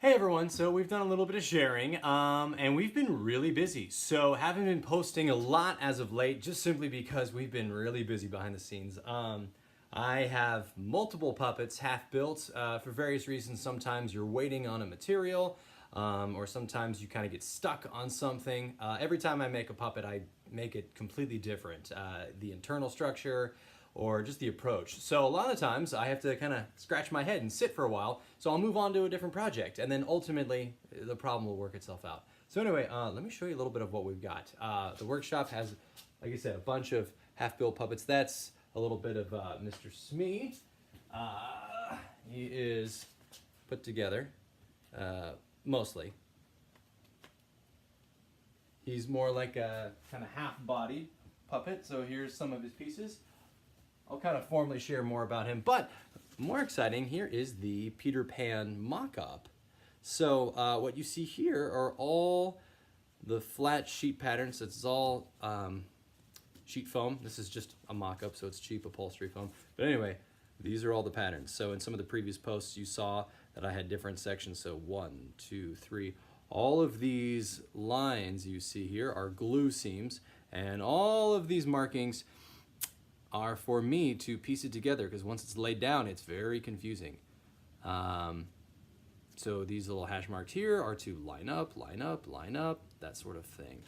Hey everyone, so we've done a little bit of sharing, and we've been really busy. So haven't been posting a lot as of late, just simply because we've been really busy behind the scenes. I have multiple puppets half built for various reasons. Sometimes you're waiting on a material, or sometimes you kind of get stuck on something. Every time I make a puppet, I make it completely different. The internal structure, or just the approach. So a lot of times I have to kind of scratch my head and sit for a while, so I'll move on to a different project, and then ultimately the problem will work itself out. So anyway, let me show you a little bit of what we've got. The workshop has, like I said, a bunch of half-built puppets. That's a little bit of Mr. Smee. He is put together, mostly. He's more like a kind of half-bodied puppet, so here's some of his pieces. I'll kind of formally share more about him, but more exciting, here is the Peter Pan mock-up. So what you see here are all the flat sheet patterns. It's all sheet foam. This is just a mock-up, so it's cheap upholstery foam. But anyway, these are all the patterns. So in some of the previous posts, you saw that I had different sections. So 1, 2, 3. All of these lines you see here are glue seams, and all of these markings are for me to piece it together, because once it's laid down, it's very confusing. So these little hash marks here are to line up, that sort of thing.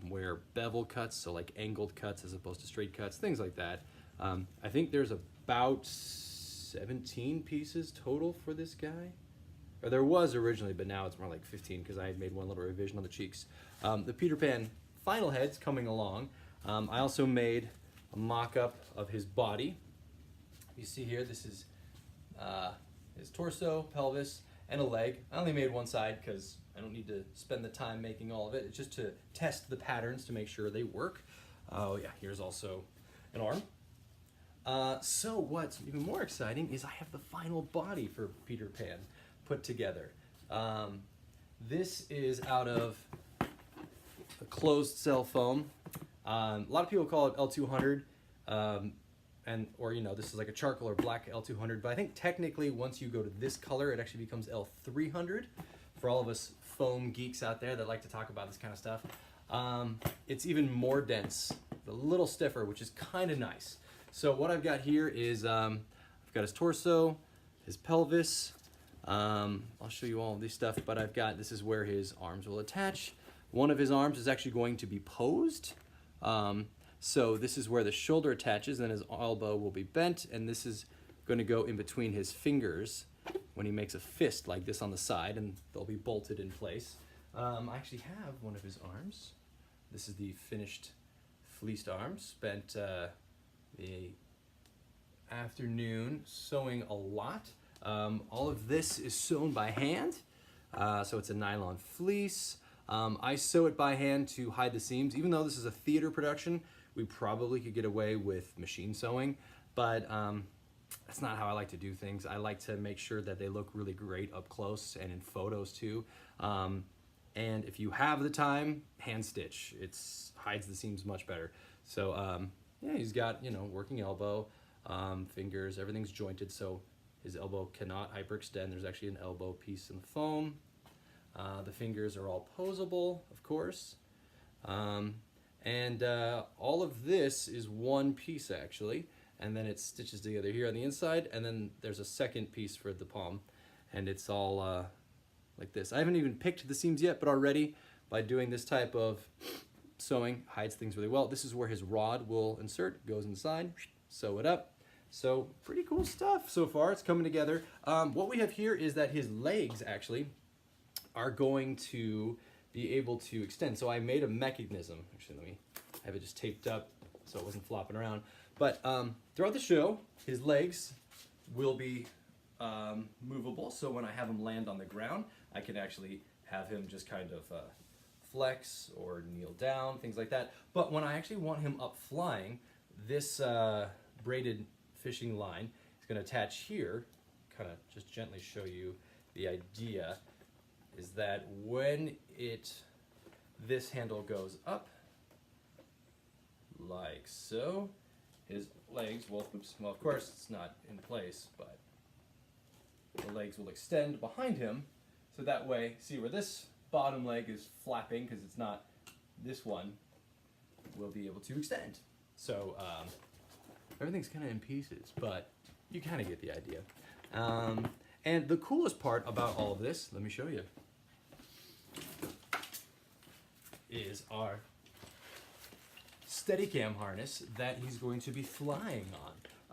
Where bevel cuts, so like angled cuts as opposed to straight cuts, things like that. I think there's about 17 pieces total for this guy. Or there was originally, but now it's more like 15 because I had made one little revision on the cheeks. The Peter Pan final head's coming along. I also made a mock-up of his body. You see here, this is his torso, pelvis, and a leg. I only made one side because I don't need to spend the time making all of it. It's just to test the patterns to make sure they work. Oh yeah, here's also an arm. So what's even more exciting is I have the final body for Peter Pan put together. This is out of a closed cell foam. A lot of people call it L200, or this is like a charcoal or black L200, but I think technically once you go to this color, it actually becomes L300 for all of us foam geeks out there that like to talk about this kind of stuff. It's even more dense, a little stiffer, which is kind of nice. So what I've got here is, I've got his torso, his pelvis. I'll show you all of this stuff, but this is where his arms will attach. One of his arms is actually going to be posed. So this is where the shoulder attaches, and his elbow will be bent, and this is going to go in between his fingers when he makes a fist like this on the side, and they'll be bolted in place. I actually have one of his arms. This is the finished fleeced arm. Spent the afternoon sewing a lot. All of this is sewn by hand, so it's a nylon fleece. I sew it by hand to hide the seams. Even though this is a theater production, we probably could get away with machine sewing, but that's not how I like to do things. I like to make sure that they look really great up close and in photos too. And if you have the time, hand stitch. It hides the seams much better. So yeah, he's got, working elbow, fingers, everything's jointed, so his elbow cannot hyperextend. There's actually an elbow piece in the foam. The fingers are all posable, of course. And all of this is one piece actually, and then it stitches together here on the inside, and then there's a second piece for the palm, and it's all like this. I haven't even picked the seams yet, but already by doing this type of sewing, hides things really well. This is where his rod will insert, goes inside, sew it up. So pretty cool stuff so far. It's coming together. What we have here is that his legs actually are going to be able to extend. So I made a mechanism. Actually, let me have it just taped up so it wasn't flopping around. But throughout the show, his legs will be movable. So when I have him land on the ground, I can actually have him just kind of flex or kneel down, things like that. But when I actually want him up flying, this braided fishing line is going to attach here. Kind of just gently show you the idea. Is that when this handle goes up, like so, his legs will, well of course it's not in place, but the legs will extend behind him So that way, see where this bottom leg is flapping because it's not, this one will be able to extend. So everything's kind of in pieces, but you kind of get the idea. And the coolest part about all of this, let me show you, is our Steadicam harness that he's going to be flying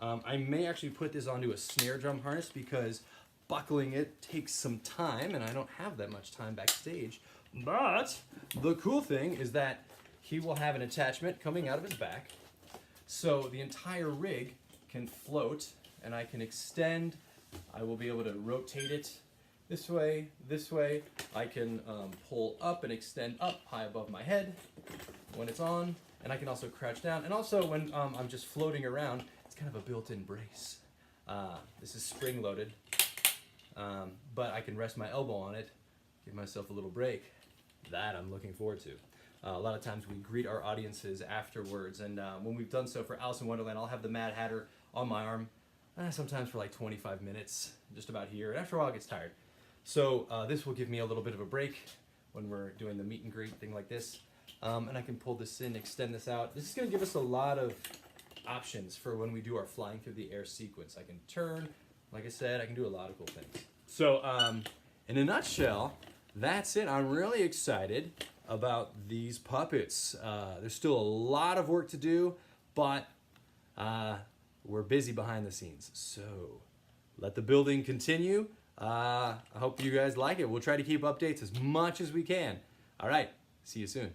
on. I may actually put this onto a snare drum harness because buckling it takes some time and I don't have that much time backstage. But the cool thing is that he will have an attachment coming out of his back, so the entire rig can float and I can extend. I will be able to rotate it this way, this way. I can pull up and extend up high above my head when it's on, and I can also crouch down. And also when I'm just floating around, it's kind of a built-in brace. This is spring-loaded, but I can rest my elbow on it, give myself a little break. That I'm looking forward to. A lot of times we greet our audiences afterwards, and when we've done so for Alice in Wonderland, I'll have the Mad Hatter on my arm, sometimes for like 25 minutes, just about here, and after a while it gets tired. So this will give me a little bit of a break when we're doing the meet and greet thing like this, and I can pull this in, extend this out. This is going to give us a lot of options for when we do our flying through the air sequence. I can turn, like I said, I can do a lot of cool things. So in a nutshell, that's it. I'm really excited about these puppets. There's still a lot of work to do, but we're busy behind the scenes. So let the building continue. I hope you guys like it. We'll try to keep updates as much as we can. All right, see you soon.